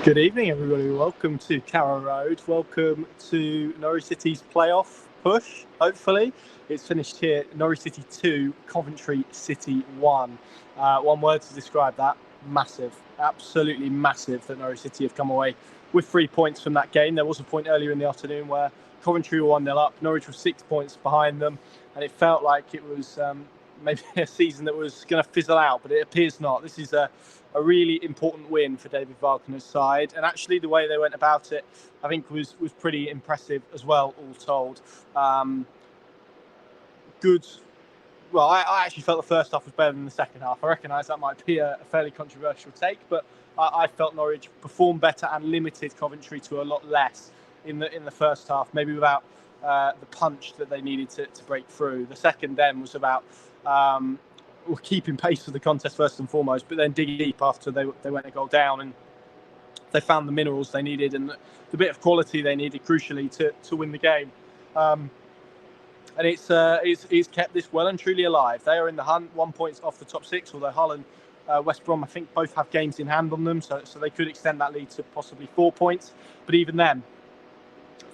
Good evening, everybody. Welcome to Carrow Road. Welcome to Norwich City's playoff push, hopefully. It's finished here, Norwich City 2, Coventry City 1. One word to describe that, massive. Absolutely massive that Norwich City have come away with 3 points from that game. There was a point earlier in the afternoon where Coventry were 1-0 up, Norwich was 6 points behind them, and it felt like it was maybe a season that was going to fizzle out, but it appears not. This is a really important win for David Wagner's side, and actually the way they went about it, I think, was pretty impressive as well, all told. Good. Well, I actually felt the first half was better than the second half. I recognise that might be a fairly controversial take, but I felt Norwich performed better and limited Coventry to a lot less in the first half, maybe without the punch that they needed to break through. The second then was about keeping pace with the contest first and foremost, but then digging deep after they went a goal down, and they found the minerals they needed and the bit of quality they needed, crucially, to win the game. And it's kept this well and truly alive. They are in the hunt, 1 point off the top six, although Hull and West Brom, I think, both have games in hand on them, so they could extend that lead to possibly 4 points. But even then,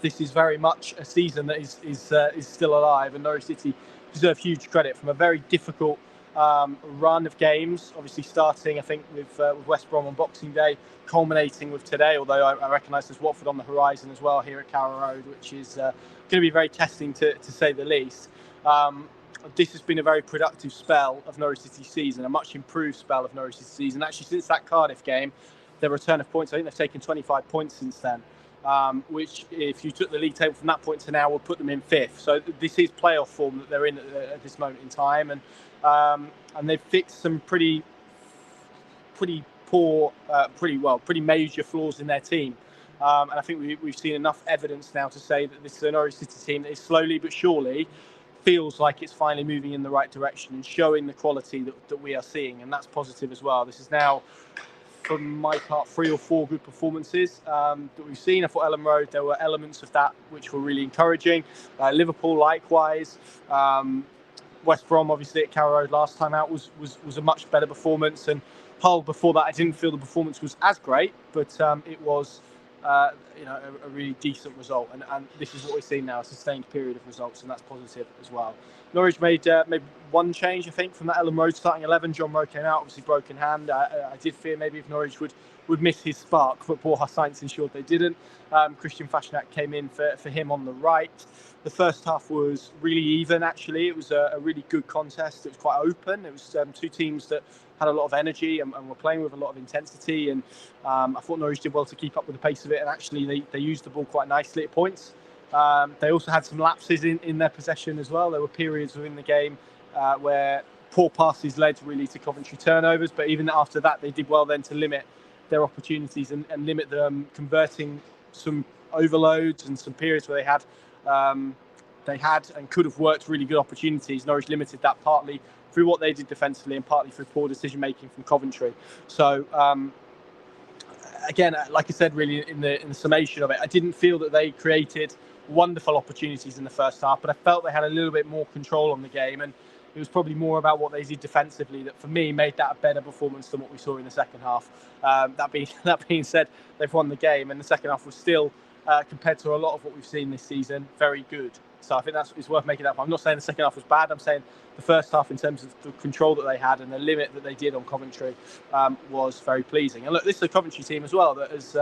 this is very much a season that is still alive, and Norwich City deserve huge credit from a very difficult run of games, obviously starting, I think, with West Brom on Boxing Day, culminating with today, although I recognise there's Watford on the horizon as well here at Carrow Road, which is going to be very testing to say the least. This has been a very productive spell of Norwich City's season, a much improved spell of Norwich City's season. Actually, since that Cardiff game, their return of points, I think they've taken 25 points since then. Which, if you took the league table from that point to now, would put them in fifth. So this is playoff form that they're in at this moment in time, and they've fixed some pretty poor, pretty major flaws in their team. And I think we've seen enough evidence now to say that this is a Norwich City team that is slowly but surely feels like it's finally moving in the right direction and showing the quality that we are seeing, and that's positive as well. This is now, from my part, 3 or 4 good performances that we've seen. I thought Ellen Road, there were elements of that which were really encouraging. Liverpool, likewise. West Brom, obviously, at Carrow Road last time out was a much better performance. And Hull, before that, I didn't feel the performance was as great, but it was a really decent result. And this is what we're seeing now, a sustained period of results, and that's positive as well. Norwich made one change, I think, from that Ellen Road starting 11. John Rowe came out, obviously broken hand. I did fear maybe if Norwich would miss his spark, but Borja Sainz ensured they didn't. Christian Fashionak came in for him on the right. The first half was really even, actually. It was a really good contest. It was quite open. It was 2 teams that had a lot of energy and were playing with a lot of intensity. And I thought Norwich did well to keep up with the pace of it. And actually, they used the ball quite nicely at points. They also had some lapses in their possession as well. There were periods within the game where poor passes led really to Coventry turnovers. But even after that, they did well then to limit their opportunities and limit them converting some overloads and some periods where they had and could have worked really good opportunities. Norwich limited that partly through what they did defensively and partly through poor decision making from Coventry. So again, like I said, really in the summation of it, I didn't feel that they created wonderful opportunities in the first half, but I felt they had a little bit more control on the game, and it was probably more about what they did defensively that, for me, made that a better performance than what we saw in the second half. That being said, they've won the game, and the second half was still, compared to a lot of what we've seen this season, very good. So I think it's worth making that point. I'm not saying the second half was bad. I'm saying the first half, in terms of the control that they had and the limit that they did on Coventry, was very pleasing. And look, this is a Coventry team as well that has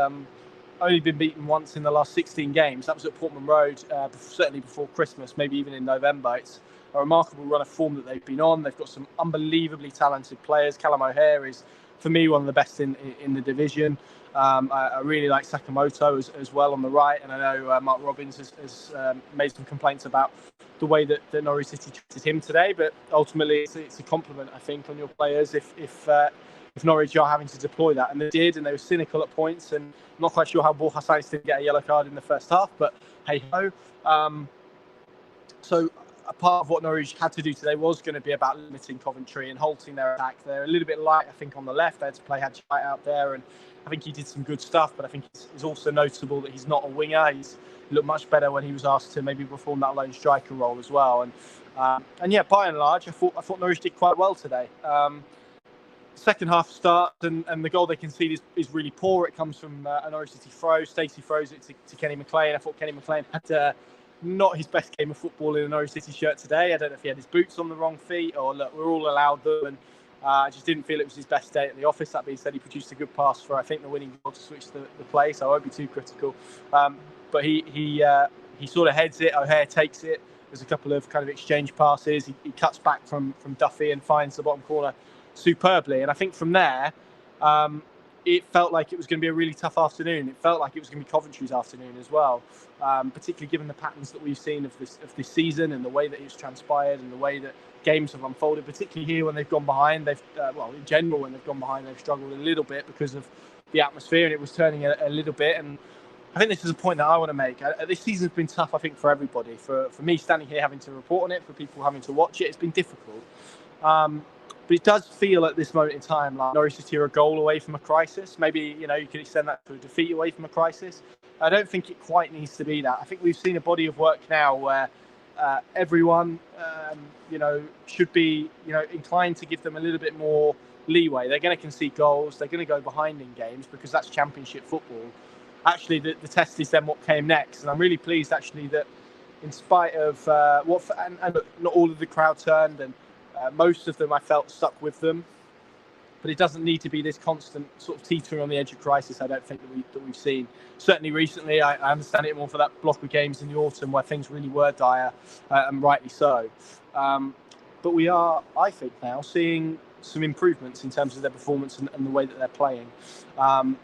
only been beaten once in the last 16 games. That was at Portman Road, certainly before Christmas, maybe even in November. It's a remarkable run of form that they've been on. They've got some unbelievably talented players. Callum O'Hare is, for me, one of the best in the division. I really like Sakamoto as well on the right, and I know Mark Robbins has made some complaints about the way that Norwich City treated him today, but ultimately it's a compliment, I think, on your players if Norwich are having to deploy that, and they did, and they were cynical at points, and I'm not quite sure how Borja Sainz didn't get a yellow card in the first half, but hey-ho. So a part of what Norwich had to do today was going to be about limiting Coventry and halting their attack. They're a little bit light, I think, on the left. They had to play Hadji out there, and I think he did some good stuff, but I think it's also noticeable that he's not a winger. He's looked much better when he was asked to maybe perform that lone striker role as well. And yeah, by and large, I thought Norwich did quite well today. second half starts and the goal they concede is really poor. It comes from a Norwich City throw. Stacey throws it to Kenny McLean. I thought Kenny McLean had not his best game of football in a Norwich City shirt today. I don't know if he had his boots on the wrong feet or look, we're all allowed them. And I just didn't feel it was his best day at the office. That being said, he produced a good pass for, I think, the winning goal to switch the play, so I won't be too critical. But he sort of heads it. O'Hare takes it. There's a couple of kind of exchange passes. He cuts back from Duffy and finds the bottom corner superbly. And I think from there, it felt like it was going to be a really tough afternoon. It felt like it was going to be Coventry's afternoon as well, particularly given the patterns that we've seen of this season and the way that it's transpired and the way that games have unfolded, particularly here when they've gone behind. They've, in general, when they've gone behind, they've struggled a little bit because of the atmosphere, and it was turning a little bit. And I think this is a point that I want to make. This season's been tough, I think, for everybody. For me, standing here having to report on it, for people having to watch it, it's been difficult. But it does feel at this moment in time like Norwich City are a goal away from a crisis. Maybe, you could extend that to a defeat away from a crisis. I don't think it quite needs to be that. I think we've seen a body of work now where everyone, should be, inclined to give them a little bit more leeway. They're going to concede goals. They're going to go behind in games because that's Championship football. Actually, the test is then what came next. And I'm really pleased, actually, that in spite of and not all of the crowd turned and most of them I felt stuck with them, but it doesn't need to be this constant sort of teetering on the edge of crisis. I don't think that we've seen. Certainly recently, I understand it more for that block of games in the autumn where things really were dire, and rightly so. But we are, I think, now seeing some improvements in terms of their performance and the way that they're playing. And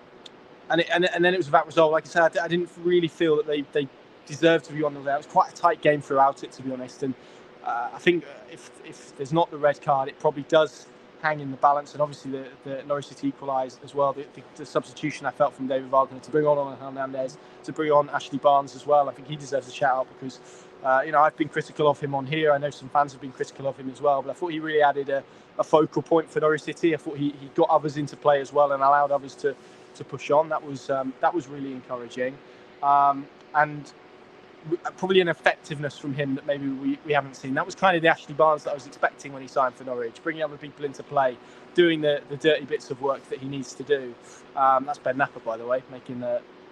then it was about result. Like I said, I didn't really feel that they deserved to be on the there. It was quite a tight game throughout it, to be honest. And I think if there's not the red card, it probably does hang in the balance. And obviously the Norwich City equalised as well. The substitution I felt from David Wagner to bring on Hernandez, to bring on Ashley Barnes as well. I think he deserves a shout out because I've been critical of him on here. I know some fans have been critical of him as well, but I thought he really added a focal point for Norwich City. I thought he got others into play as well and allowed others to push on. That was really encouraging, and probably an effectiveness from him that maybe we haven't seen. That was kind of the Ashley Barnes that I was expecting when he signed for Norwich, bringing other people into play, doing the dirty bits of work that he needs to do. That's Ben Napper, by the way, making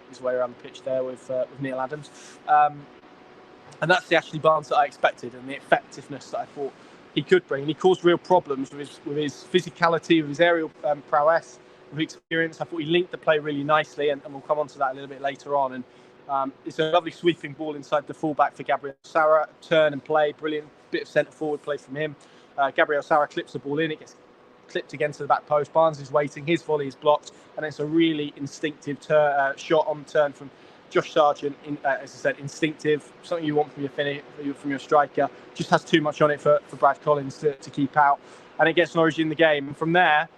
his way around the pitch there with Neil Adams. And that's the Ashley Barnes that I expected and the effectiveness that I thought he could bring. And he caused real problems with his physicality, with his aerial prowess, with experience. I thought he linked the play really nicely, and we'll come on to that a little bit later on. And it's a lovely sweeping ball inside the fullback for Gabriel Sara. Turn and play, brilliant bit of centre forward play from him. Gabriel Sara clips the ball in, it gets clipped against the back post. Barnes is waiting, his volley is blocked, and it's a really instinctive shot on turn from Josh Sargent. As I said, instinctive, something you want from your striker. Just has too much on it for Brad Collins to keep out, and it gets Norwich in the game. And from there,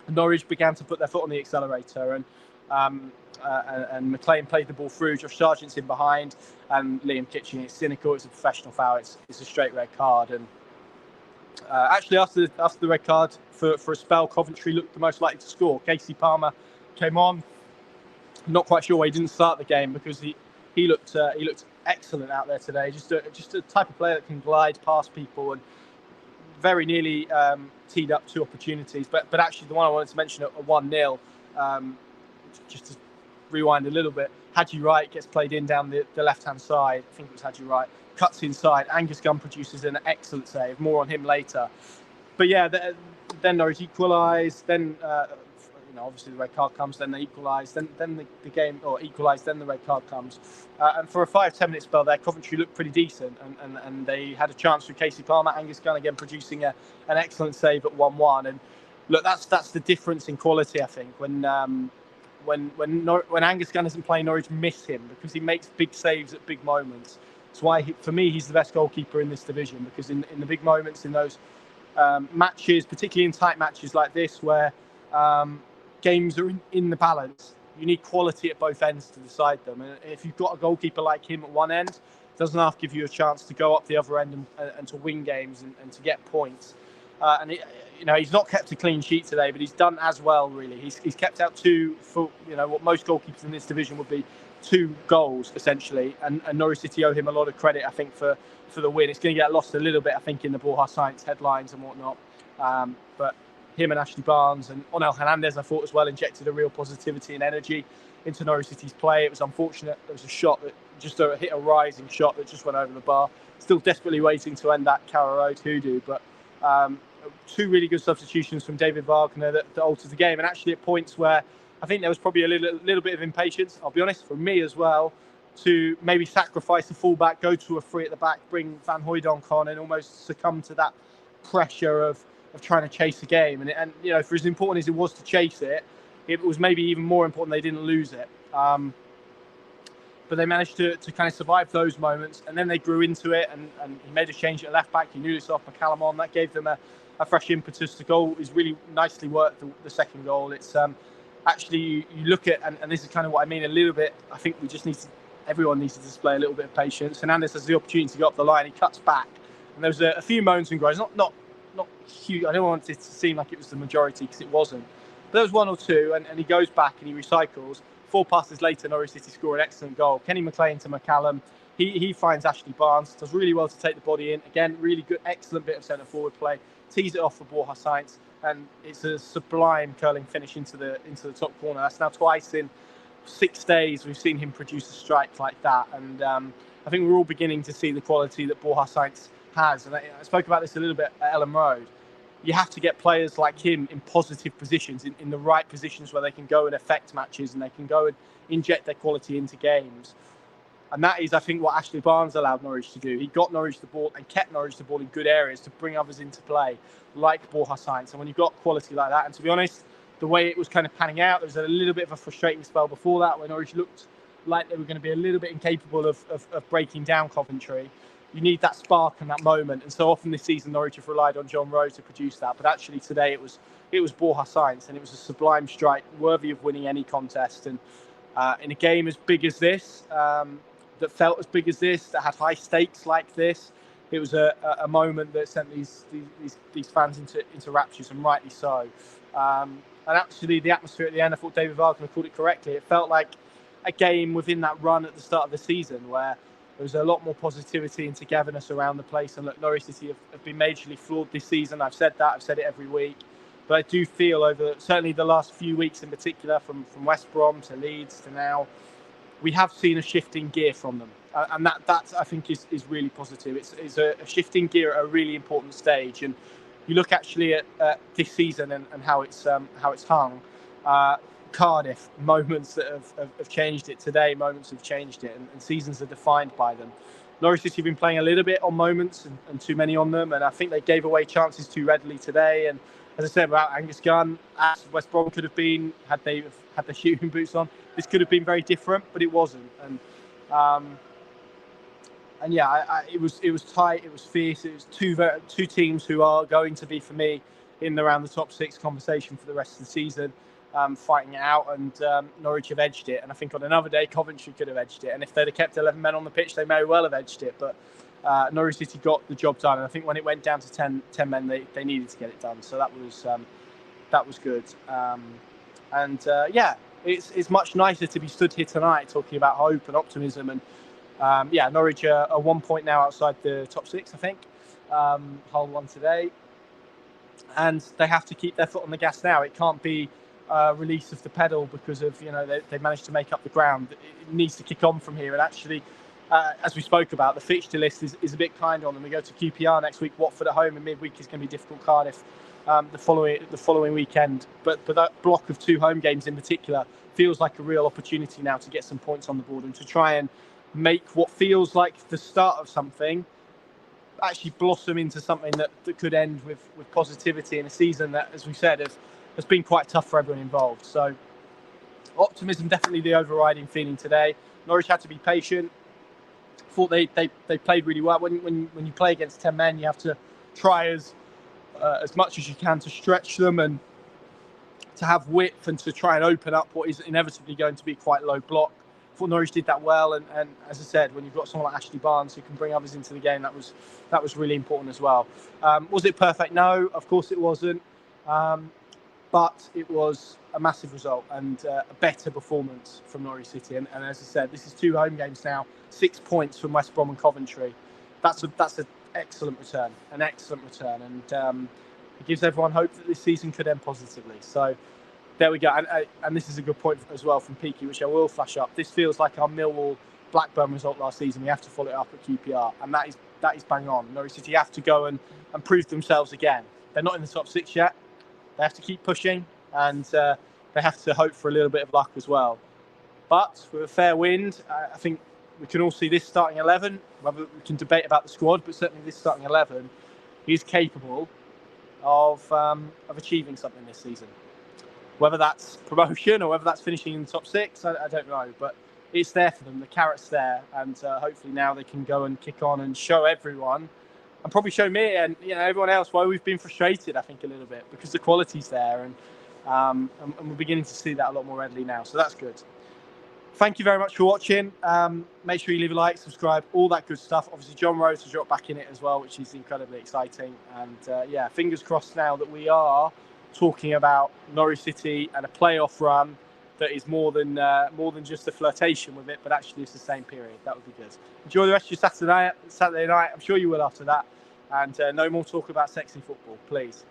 Norwich began to put their foot on the accelerator, and McLean played the ball through. Josh Sargent's in behind, and Liam Kitchen. It's cynical. It's a professional foul. It's a straight red card. And actually, after the red card, for a spell, Coventry looked the most likely to score. Casey Palmer came on. Not quite sure why he didn't start the game because he looked excellent out there today. Just a type of player that can glide past people and very nearly teed up two opportunities. But actually, the one I wanted to mention at 1-0, just to rewind a little bit, Hadji Wright gets played in down the left-hand side. I think it was Hadji Wright. Cuts inside. Angus Gunn produces an excellent save. More on him later. But yeah, then Norwich equalised. Then obviously the red card comes. Then they equalise. Then the game equalised. Then the red card comes. And for a 5-10 minute spell there, Coventry looked pretty decent, and they had a chance with Casey Palmer. Angus Gunn again producing an excellent save at 1-1. And look, that's the difference in quality. I think when Angus Gunn isn't playing, Norwich miss him because he makes big saves at big moments. That's why, for me, he's the best goalkeeper in this division, because in the big moments, in those matches, particularly in tight matches like this, where games are in the balance, you need quality at both ends to decide them. And if you've got a goalkeeper like him at one end, it doesn't have to give you a chance to go up the other end and to win games and to get points. He's not kept a clean sheet today, but he's done as well, really. He's kept out two, for what most goalkeepers in this division would be, 2 goals, essentially. And Norwich City owe him a lot of credit, I think, for the win. It's going to get lost a little bit, I think, in the Borja Sainz headlines and whatnot. But him and Ashley Barnes and Onel Hernandez, I thought as well, injected a real positivity and energy into Norwich City's play. It was unfortunate. There was a shot that just hit a rising shot that just went over the bar. Still desperately waiting to end that Carrow Road hoodoo, but two really good substitutions from David Wagner that altered the game. And actually at points where I think there was probably a little bit of impatience, I'll be honest, from me as well, to maybe sacrifice the fullback, go to a free at the back, bring Van Hooijdonk on and almost succumb to that pressure of trying to chase the game. And you know, for as important as it was to chase it, it was maybe even more important they didn't lose it. But they managed to kind of survive those moments, and then they grew into it, and he made a change at left back. He knew this off McCallum on. That gave them a fresh impetus. The goal is really nicely worked, the second goal. It's actually, you look at, and this is kind of what I mean a little bit, I think we just need to, everyone needs to display a little bit of patience. Hernandez has the opportunity to go up the line. He cuts back, and there was a few moments and grows, not huge. I don't want it to seem like it was the majority, because it wasn't. But there was one or two, and he goes back and he recycles. 4 passes later, Norwich City score an excellent goal. Kenny McLean to McCallum. He finds Ashley Barnes, does really well to take the body in. Again, really good, excellent bit of centre forward play. Tees it off for Borja Sainz, and it's a sublime curling finish into the top corner. That's now twice in 6 days we've seen him produce a strike like that, and I think we're all beginning to see the quality that Borja Sainz has. And I spoke about this a little bit at Ellen Road. You have to get players like him in positive positions, in the right positions where they can go and affect matches and they can go and inject their quality into games. And that is, I think, what Ashley Barnes allowed Norwich to do. He got Norwich the ball and kept Norwich the ball in good areas to bring others into play, like Borja Sainz. And when you've got quality like that, and to be honest, the way it was kind of panning out, there was a little bit of a frustrating spell before that where Norwich looked like they were going to be a little bit incapable of breaking down Coventry. You need that spark and that moment, and so often this season Norwich have relied on John Rose to produce that. But actually today it was Borja Sainz, and it was a sublime strike, worthy of winning any contest. And in a game as big as this, that felt as big as this, that had high stakes like this, it was a moment that sent these fans into raptures, and rightly so. And actually the atmosphere at the end, I thought David Wagner called it correctly. It felt like a game within that run at the start of the season where there was a lot more positivity and togetherness around the place. And look, Norwich City have been majorly flawed this season. I've said that. I've said it every week. But I do feel over certainly the last few weeks in particular, from West Brom to Leeds to now, we have seen a shift in gear from them. And that I think is really positive. It's a shift in gear at a really important stage. And you look actually at this season and how it's hung. Cardiff, moments that have changed it. Today, moments have changed it, and seasons are defined by them. Norwich City have been playing a little bit on moments and too many on them, and I think they gave away chances too readily today. And as I said about Angus Gunn, as West Brom could have been had they had their shooting boots on, this could have been very different, but it wasn't. And yeah, it was tight, it was fierce. It was two teams who are going to be, for me, in around the top 6 conversation for the rest of the season. Fighting it out, and Norwich have edged it. And I think on another day, Coventry could have edged it. And if they'd have kept 11 men on the pitch, they may well have edged it. But Norwich City got the job done. And I think when it went down to 10 men, they needed to get it done. So that was good. Yeah, it's much nicer to be stood here tonight talking about hope and optimism. And yeah, Norwich are 1 point now outside the top 6, I think. Hull won today. And they have to keep their foot on the gas now. It can't be release of the pedal because of, they managed to make up the ground. It needs to kick on from here. And actually, as we spoke about, the fixture list is a bit kind on them. We go to QPR next week, Watford at home, and midweek is going to be difficult. Cardiff the following weekend. But that block of 2 home games in particular feels like a real opportunity now to get some points on the board and to try and make what feels like the start of something actually blossom into something that could end with positivity in a season that, as we said, has been quite tough for everyone involved. So optimism definitely the overriding feeling today. Norwich had to be patient. Thought they played really well. When you play against 10 men, you have to try as much as you can to stretch them and to have width and to try and open up what is inevitably going to be quite low block. I thought Norwich did that well, and as I said, when you've got someone like Ashley Barnes who can bring others into the game, that was really important as well. Was it perfect? No, of course it wasn't. But it was a massive result and a better performance from Norwich City. And as I said, this is 2 home games now, 6 points from West Brom and Coventry. That's an excellent return, And it gives everyone hope that this season could end positively. So there we go. And this is a good point as well from Peaky, which I will flash up. This feels like our Millwall Blackburn result last season. We have to follow it up at QPR, and that is bang on. Norwich City have to go and prove themselves again. They're not in the top 6 yet. They have to keep pushing, and they have to hope for a little bit of luck as well. But with a fair wind, I think we can all see this starting 11. Whether we can debate about the squad, but certainly this starting 11 is capable of achieving something this season. Whether that's promotion or whether that's finishing in the top 6, I don't know. But it's there for them. The carrot's there, and hopefully now they can go and kick on and show everyone, and probably show me and everyone else why we've been frustrated. I think a little bit because the quality's there, and we're beginning to see that a lot more readily now. So that's good. Thank you very much for watching. Make sure you leave a like, subscribe, all that good stuff. Obviously, John Rose has dropped back in it as well, which is incredibly exciting. And yeah, fingers crossed now that we are talking about Norwich City and a playoff run that is more than just a flirtation with it, but actually a sustained period. That would be good. Enjoy the rest of your Saturday night. I'm sure you will after that. And no more talk about sexy football, please.